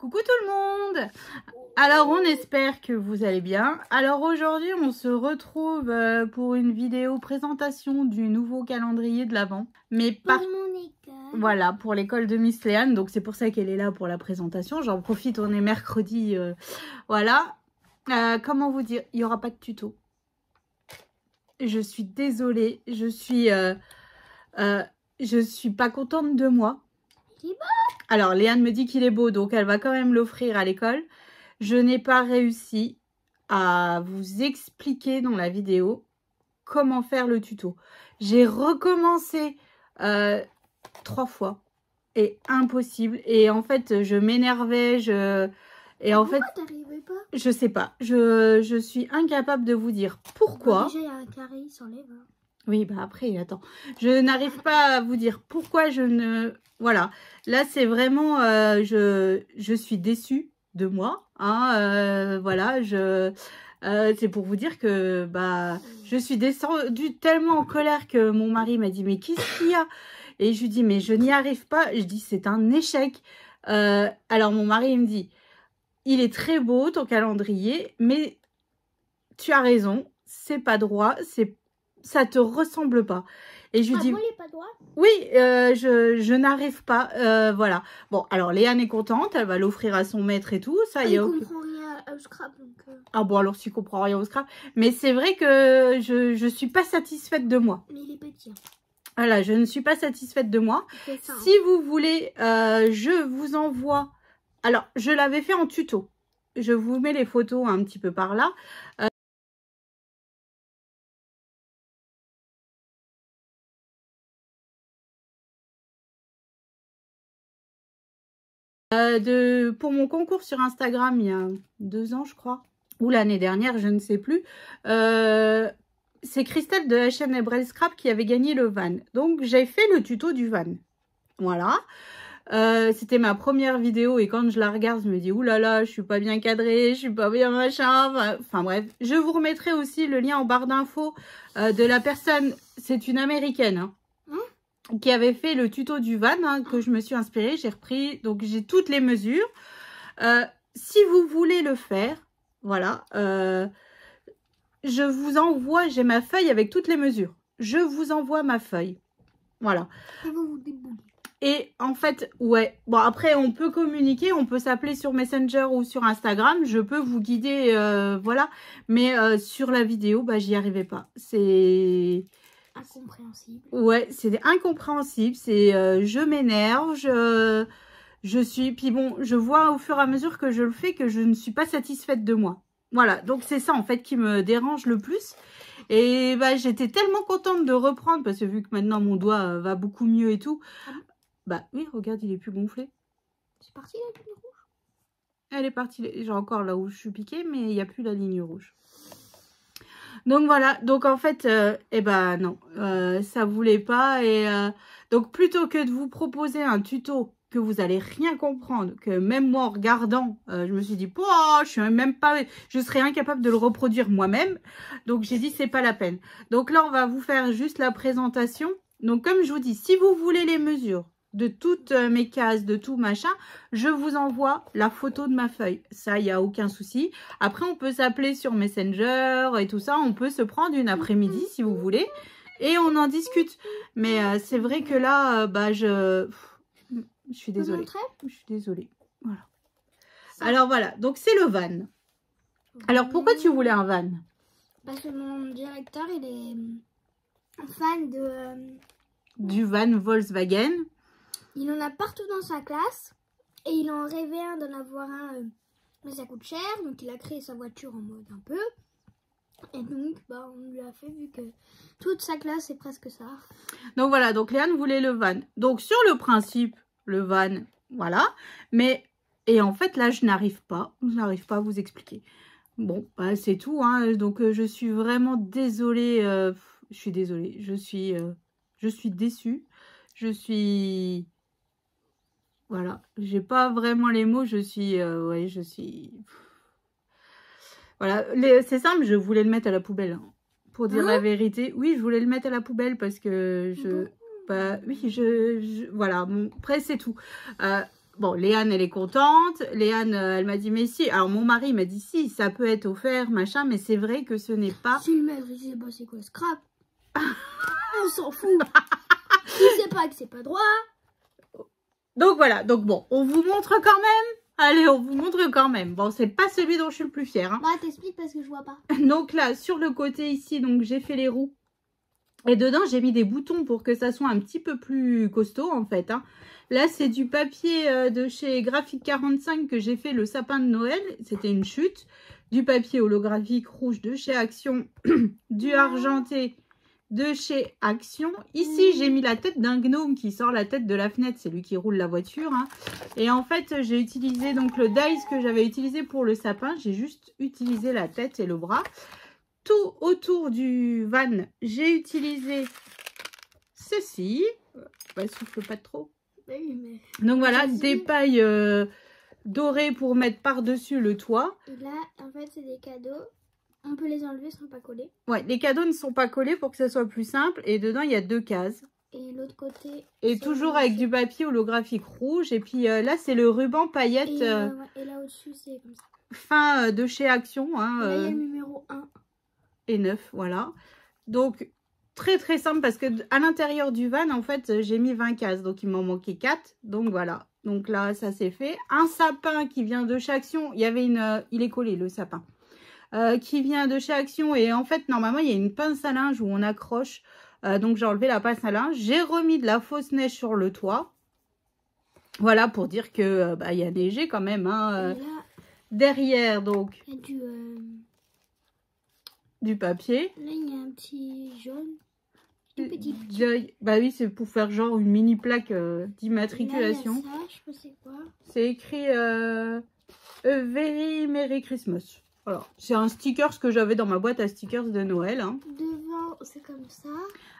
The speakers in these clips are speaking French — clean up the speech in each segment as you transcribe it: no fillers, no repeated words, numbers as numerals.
Coucou tout le monde. Alors on espère que vous allez bien. Alors aujourd'hui on se retrouve pour une vidéo présentation du nouveau calendrier de l'Avent. Mais pour mon école. Voilà, pour l'école de Miss Léane. Donc c'est pour ça qu'elle est là pour la présentation. J'en profite, on est mercredi. Voilà. Comment vous dire, il n'y aura pas de tuto. Je suis désolée. Je suis pas contente de moi. Il est beau. Alors, Léane me dit qu'il est beau, donc elle va quand même l'offrir à l'école. Je n'ai pas réussi à vous expliquer dans la vidéo comment faire le tuto. J'ai recommencé 3 fois et impossible. Et en fait, je m'énervais. Pourquoi t'arrivais pas? Je sais pas. Je suis incapable de vous dire pourquoi. Déjà, il y a un carré, il s'enlève. Oui, bah après, attends. Je n'arrive pas à vous dire pourquoi je ne... Voilà. Là, c'est vraiment... je suis déçue de moi. Hein, voilà, c'est pour vous dire que bah, je suis descendue tellement en colère que mon mari m'a dit « Mais qu'est-ce qu'il y a ?» Et je lui dis « Mais je n'y arrive pas. » Je dis « C'est un échec. » Alors, mon mari, il me dit « Il est très beau, ton calendrier, mais tu as raison. C'est pas droit. Ça te ressemble pas. » Et je lui dis, moi, il est pas droit. Oui, je n'arrive pas. Voilà. Bon, alors Léane est contente, elle va l'offrir à son maître et tout. Ça, il comprend rien au scrap. Donc, Ah bon, alors s'il comprend rien au scrap. Mais c'est vrai que je suis pas satisfaite de moi. Mais il est petit. Voilà, je ne suis pas satisfaite de moi. Ça, si vous voulez, je vous envoie. Alors, je l'avais fait en tuto. Je vous mets les photos un petit peu par là. Pour mon concours sur Instagram, il y a 2 ans, je crois, ou l'année dernière, je ne sais plus, c'est Christelle de HM Ebrel Scrap qui avait gagné le van. Donc, j'ai fait le tuto du van. Voilà. C'était ma première vidéo et quand je la regarde, je me dis « Ouh là là, je suis pas bien cadrée, je suis pas bien machin. » Enfin bref, je vous remettrai aussi le lien en barre d'infos de la personne, c'est une américaine, hein, qui avait fait le tuto du van, hein, que je me suis inspirée, j'ai repris, donc j'ai toutes les mesures. Si vous voulez le faire, voilà, je vous envoie, j'ai ma feuille avec toutes les mesures. Je vous envoie ma feuille, voilà. Et en fait, ouais, bon après on peut communiquer, on peut s'appeler sur Messenger ou sur Instagram, je peux vous guider, voilà. Mais sur la vidéo, bah j'y arrivais pas, c'est... incompréhensible. Ouais, c'est incompréhensible. C'est je m'énerve, je suis... Puis bon, je vois au fur et à mesure que je le fais que je ne suis pas satisfaite de moi. Voilà, donc c'est ça en fait qui me dérange le plus. Et bah j'étais tellement contente de reprendre parce que vu que maintenant mon doigt va beaucoup mieux et tout. Bah oui, regarde, il est plus gonflé. C'est parti la ligne rouge? Elle est partie, j'ai encore là où je suis piquée, mais il n'y a plus la ligne rouge. Donc voilà, donc en fait, eh ben non, ça voulait pas. Et donc plutôt que de vous proposer un tuto que vous allez rien comprendre, que même moi en regardant, je me suis dit, oh, je suis même pas, je serais incapable de le reproduire moi-même. Donc j'ai dit, c'est pas la peine. Donc là, on va vous faire juste la présentation. Donc comme je vous dis, si vous voulez les mesures de toutes mes cases, de tout machin, je vous envoie la photo de ma feuille. Ça, il n'y a aucun souci. Après, on peut s'appeler sur Messenger et tout ça. On peut se prendre une après-midi si vous voulez. Et on en discute. Mais c'est vrai que là, bah, je suis désolée. Je suis désolée. Voilà. Alors voilà, donc c'est le van. Alors pourquoi tu voulais un van? Parce que mon directeur, il est fan du van Volkswagen. Il en a partout dans sa classe et il en rêvait d'en avoir un, mais ça coûte cher, donc il a créé sa voiture en mode un peu. Et donc, bah, on lui a fait vu que toute sa classe est presque ça. Donc voilà, donc Léane voulait le van. Donc sur le principe, le van, voilà. Mais, et en fait là, je n'arrive pas à vous expliquer. Bon, bah, c'est tout, hein. Donc je suis vraiment désolée, je suis désolée, je suis déçue. Je suis... Voilà, j'ai pas vraiment les mots, je suis... ouais, je suis... Voilà, c'est simple, je voulais le mettre à la poubelle. Hein. Pour dire la vérité, oui, je voulais le mettre à la poubelle parce que je... Bah, oui, voilà, bon, après c'est tout. bon, Léane, elle est contente. Léane, elle m'a dit, mais si. Alors, mon mari m'a dit, si, ça peut être offert, machin, mais c'est vrai que ce n'est pas... Si le maître, il sait pas c'est quoi scrap, on s'en fout. Il sait pas que c'est pas droit. Donc, voilà. Donc, bon, on vous montre quand même. Allez, on vous montre quand même. Bon, c'est pas celui dont je suis le plus fière. Hein. Bah, t'expliques parce que je vois pas. Donc là, sur le côté ici, donc j'ai fait les roues. Et dedans, j'ai mis des boutons pour que ça soit un petit peu plus costaud, en fait. Hein. Là, c'est du papier de chez Graphique 45 que j'ai fait le sapin de Noël. C'était une chute. Du papier holographique rouge de chez Action. Du argenté de chez Action. Ici, j'ai mis la tête d'un gnome qui sort la tête de la fenêtre. C'est lui qui roule la voiture. Hein. Et en fait, j'ai utilisé donc le dies que j'avais utilisé pour le sapin. J'ai juste utilisé la tête et le bras. Tout autour du van, j'ai utilisé ceci. Bah, souffle pas trop. Oui, mais... Donc voilà, des pailles dorées pour mettre par-dessus le toit. Et là, en fait, c'est des cadeaux. On peut les enlever sans pas coller. Ouais, les cadeaux ne sont pas collés pour que ça soit plus simple. Et dedans, il y a 2 cases. Et l'autre côté... Et toujours avec du papier holographique rouge. Et puis là, c'est le ruban paillette. Et là au-dessus, c'est comme ça. Fin de chez Action. Hein, là, il y a le numéro 1. Et 9, voilà. Donc, très très simple parce que à l'intérieur du van, en fait, j'ai mis 20 cases. Donc, il m'en manquait 4. Donc, voilà. Donc là, ça c'est fait. Un sapin qui vient de chez Action. Il y avait une... il est collé, le sapin. Qui vient de chez Action. Et en fait, normalement, il y a une pince à linge où on accroche. Donc, j'ai enlevé la pince à linge. J'ai remis de la fausse neige sur le toit. Voilà, pour dire que il y a neigé quand même. Hein, là, derrière, donc, il y a du papier. là, il y a un petit jaune. Tout petit. Bah oui, c'est pour faire genre une mini plaque d'immatriculation. Ça, je sais pas c'est quoi. C'est écrit A Very Merry Christmas. Voilà, c'est un sticker que j'avais dans ma boîte à stickers de Noël. Hein. Devant, c'est comme ça.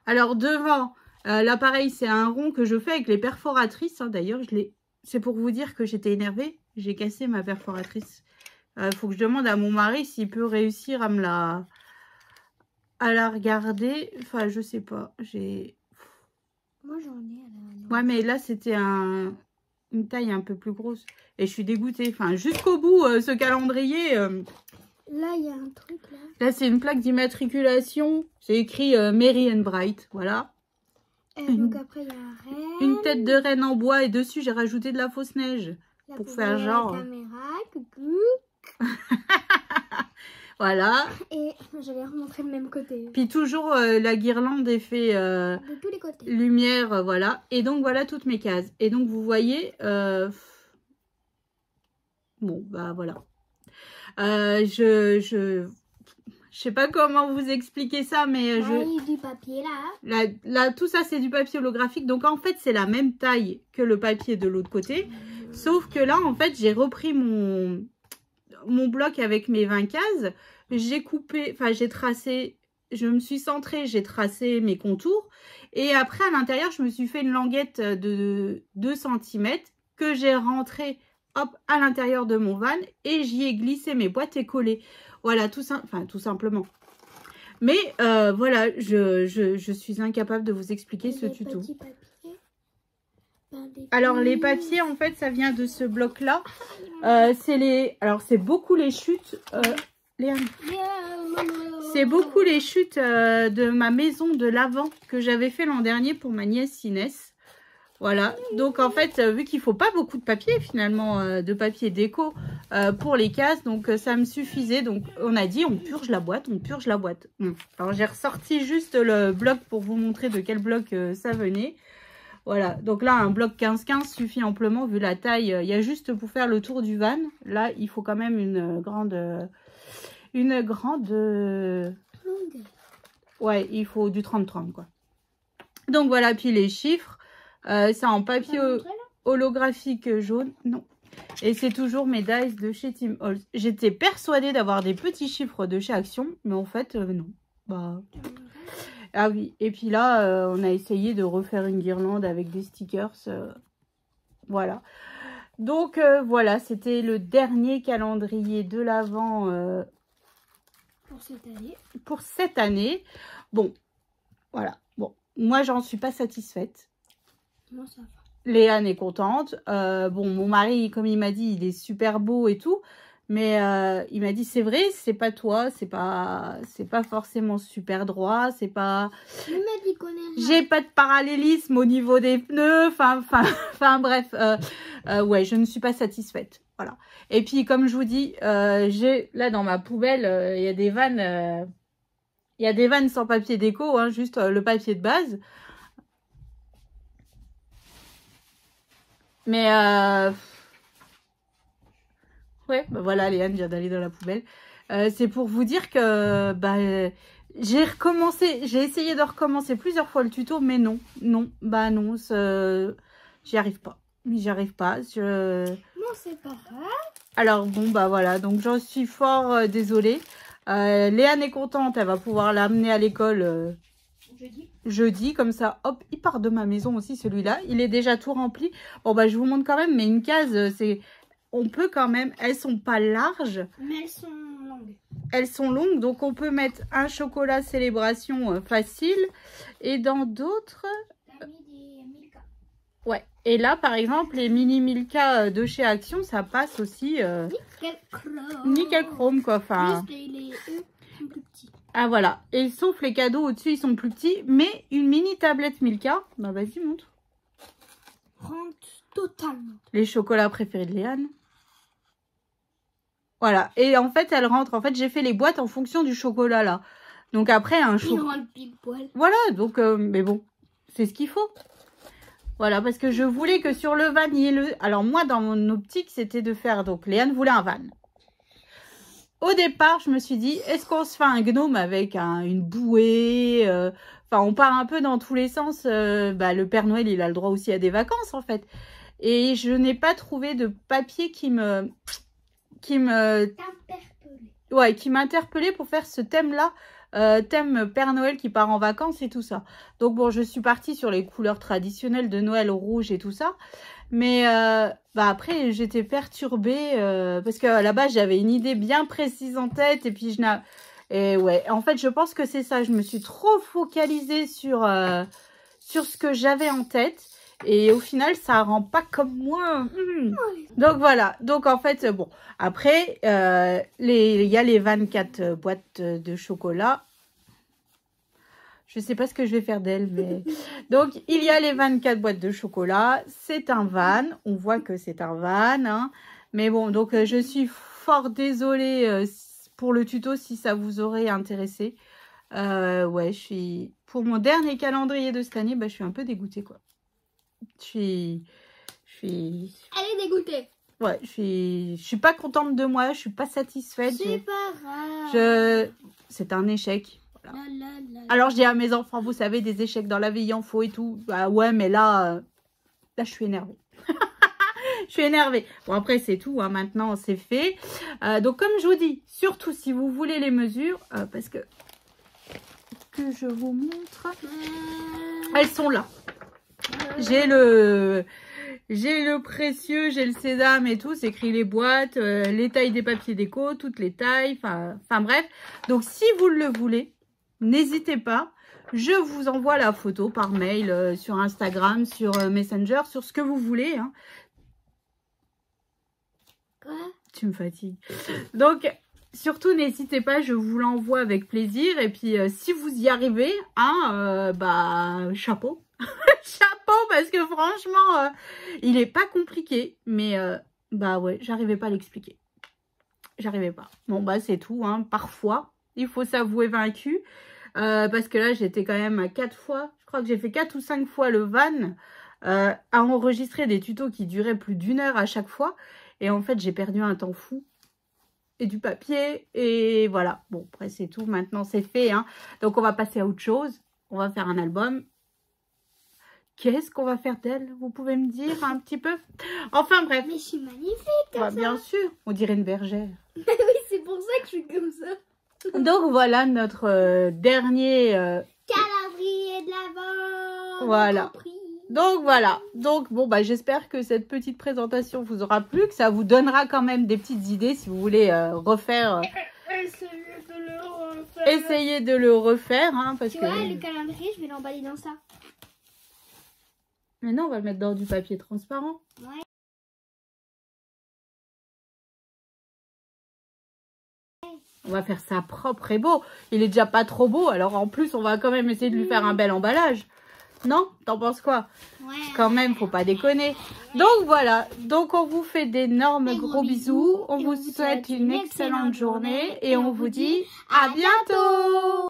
Alors devant, l'appareil, c'est un rond que je fais avec les perforatrices. Hein. D'ailleurs, c'est pour vous dire que j'étais énervée. J'ai cassé ma perforatrice. Faut que je demande à mon mari s'il peut réussir à me la... à la regarder. Enfin, je sais pas. Moi, j'en ai à la... Ouais, mais là, c'était une taille un peu plus grosse. Et je suis dégoûtée. Enfin, jusqu'au bout, ce calendrier... Là, il y a un truc, là. Là, c'est une plaque d'immatriculation. C'est écrit Merry and Bright. Voilà. Donc après, il y a un reine. Une tête de reine en bois. Et dessus, j'ai rajouté de la fausse neige. Là, pour faire genre... La caméra, coucou. Voilà. Et j'allais remontrer le même côté. Puis toujours la guirlande est fait de tous les côtés. Lumière, voilà. Et donc voilà toutes mes cases. Et donc vous voyez, bon bah voilà. Je sais pas comment vous expliquer ça, mais il y a du papier là, tout ça c'est du papier holographique. Donc en fait c'est la même taille que le papier de l'autre côté. Sauf que là en fait j'ai repris mon bloc avec mes 20 cases, j'ai coupé, enfin j'ai tracé, je me suis centrée, j'ai tracé mes contours et après à l'intérieur je me suis fait une languette de 2 cm que j'ai rentrée hop à l'intérieur de mon van et j'y ai glissé mes boîtes et collé. Voilà, tout simplement. Mais voilà, je suis incapable de vous expliquer ce tuto. Alors les papiers en fait ça vient de ce bloc là. C'est beaucoup les chutes. C'est beaucoup les chutes de ma maison de l'Avent que j'avais fait l'an dernier pour ma nièce Inès. Voilà, donc en fait vu qu'il faut pas beaucoup de papier finalement, de papier déco pour les cases, donc ça me suffisait. Donc on a dit on purge la boîte, on purge la boîte. Alors j'ai ressorti juste le bloc pour vous montrer de quel bloc ça venait. Voilà, donc là, un bloc 15-15 suffit amplement vu la taille. Il y a juste pour faire le tour du van. Là, il faut quand même une grande... Ouais, il faut du 30-30, quoi. Donc voilà, puis les chiffres. C'est en papier holographique jaune. Non. Et c'est toujours mes dies de chez Tim Holtz. J'étais persuadée d'avoir des petits chiffres de chez Action, mais en fait, non. Bah... Ah oui, et puis là, on a essayé de refaire une guirlande avec des stickers. Voilà. Donc, voilà, c'était le dernier calendrier de l'Avent pour cette année. Bon, voilà. Bon, moi, j'en suis pas satisfaite. Moi, ça va. Léane est contente. Bon, mon mari, comme il m'a dit, il est super beau et tout. Mais il m'a dit, c'est vrai, c'est pas toi, c'est pas forcément super droit, c'est pas... Il m'a dit qu'on est... J'ai pas de parallélisme au niveau des pneus, enfin bref, ouais, je ne suis pas satisfaite, voilà. Et puis, comme je vous dis, j'ai là dans ma poubelle, il y a des vannes, sans papier déco, hein, juste le papier de base. Mais ouais, bah voilà, Léane vient d'aller dans la poubelle. C'est pour vous dire que bah, j'ai essayé de recommencer plusieurs fois le tuto, mais non, j'y arrive pas. Non, c'est pas grave. Alors bon, bah voilà, donc j'en suis fort désolée. Léane est contente, elle va pouvoir l'amener à l'école jeudi, comme ça, hop, il part de ma maison aussi, celui-là. Il est déjà tout rempli. Bon, bah je vous montre quand même, mais une case, c'est... On peut quand même, elles sont pas larges. Mais elles sont longues. Elles sont longues, donc on peut mettre un chocolat célébration facile. Et dans d'autres... T'as mis des Milka. Ouais. Et là, par exemple, les mini Milka de chez Action, ça passe aussi... Nickel chrome. Nickel chrome, quoi. Enfin... Juste les eux sont plus petits. Ah, voilà. Et sauf les cadeaux au-dessus, ils sont plus petits. Mais une mini tablette Milka, bah vas-y, montre. Rentre totalement. Les chocolats préférés de Léane. Voilà, et en fait, elle rentre. En fait, j'ai fait les boîtes en fonction du chocolat, là. Donc après, un chocolat... Il rentre pile poil. Voilà, donc, mais bon, c'est ce qu'il faut. Voilà, parce que je voulais que sur le van, il y ait le... Alors moi, dans mon optique, c'était de faire... Donc, Léane voulait un van. Au départ, je me suis dit, est-ce qu'on se fait un gnome avec une bouée Enfin, on part un peu dans tous les sens. Bah, le Père Noël, il a le droit aussi à des vacances, en fait. Et je n'ai pas trouvé de papier qui m'interpellait pour faire ce thème-là, thème Père Noël qui part en vacances et tout ça. Donc bon, je suis partie sur les couleurs traditionnelles de Noël, rouge et tout ça. Mais bah après, j'étais perturbée parce que là-bas, j'avais une idée bien précise en tête. Et puis, et ouais, en fait, je pense que c'est ça. Je me suis trop focalisée sur ce que j'avais en tête. Et au final, ça rend pas comme moi. Donc voilà. Donc en fait, bon. Après, il y a les 24 boîtes de chocolat. Je sais pas ce que je vais faire d'elle, mais... Donc, il y a les 24 boîtes de chocolat. C'est un van. On voit que c'est un van. Hein. Mais bon, donc je suis fort désolée pour le tuto si ça vous aurait intéressé. Ouais, pour mon dernier calendrier de cette année, bah, je suis un peu dégoûtée, quoi. Elle est dégoûtée. Ouais, je suis pas contente de moi, je suis pas satisfaite. C'est pas grave. C'est un échec. Voilà. La. Alors je dis à mes enfants, vous savez, des échecs dans la vie, il en faut et tout. Bah ouais, mais là je suis énervée. Je suis énervée. Bon, après, c'est tout. Hein, maintenant, c'est fait. Donc, comme je vous dis, surtout si vous voulez les mesures, parce que je vous montre, elles sont là. J'ai le précieux, j'ai le sésame et tout, c'est écrit les boîtes, les tailles des papiers déco, toutes les tailles, enfin bref. Donc si vous le voulez, n'hésitez pas, je vous envoie la photo par mail, sur Instagram, sur Messenger, sur ce que vous voulez. Hein. Quoi ? Tu me fatigues. Donc surtout n'hésitez pas, je vous l'envoie avec plaisir. Et puis si vous y arrivez, hein, bah chapeau. Chapeau, parce que franchement, il est pas compliqué. Mais bah ouais, j'arrivais pas à l'expliquer. J'arrivais pas. Bon, bah c'est tout. Hein. Parfois, il faut s'avouer vaincu. Parce que là, j'étais quand même à 4 fois. Je crois que j'ai fait 4 ou 5 fois le van. À enregistrer des tutos qui duraient plus d'1 heure à chaque fois. Et en fait, j'ai perdu un temps fou. Et du papier. Et voilà. Bon, après, c'est tout. Maintenant, c'est fait. Hein. Donc, on va passer à autre chose. On va faire un album. Qu'est-ce qu'on va faire d'elle? Vous pouvez me dire un petit peu? Enfin bref. Mais je suis magnifique comme bah, ça. Bien sûr, on dirait une bergère. Oui, c'est pour ça que je suis comme ça. Donc voilà notre dernier... calendrier de l'Avent. Voilà. Donc voilà. Donc bon, bah j'espère que cette petite présentation vous aura plu, que ça vous donnera quand même des petites idées si vous voulez refaire... Essayez de le refaire. Hein, parce tu que... vois, le calendrier, je vais l'emballer dans ça. Mais non, on va le mettre dans du papier transparent. Ouais. On va faire ça propre et beau. Il est déjà pas trop beau, alors en plus, on va quand même essayer de lui faire un bel emballage. Non? T'en penses quoi? Ouais. Quand même, faut pas déconner. Donc voilà, donc on vous fait d'énormes gros bisous. On vous souhaite une excellente journée et on vous dit à bientôt.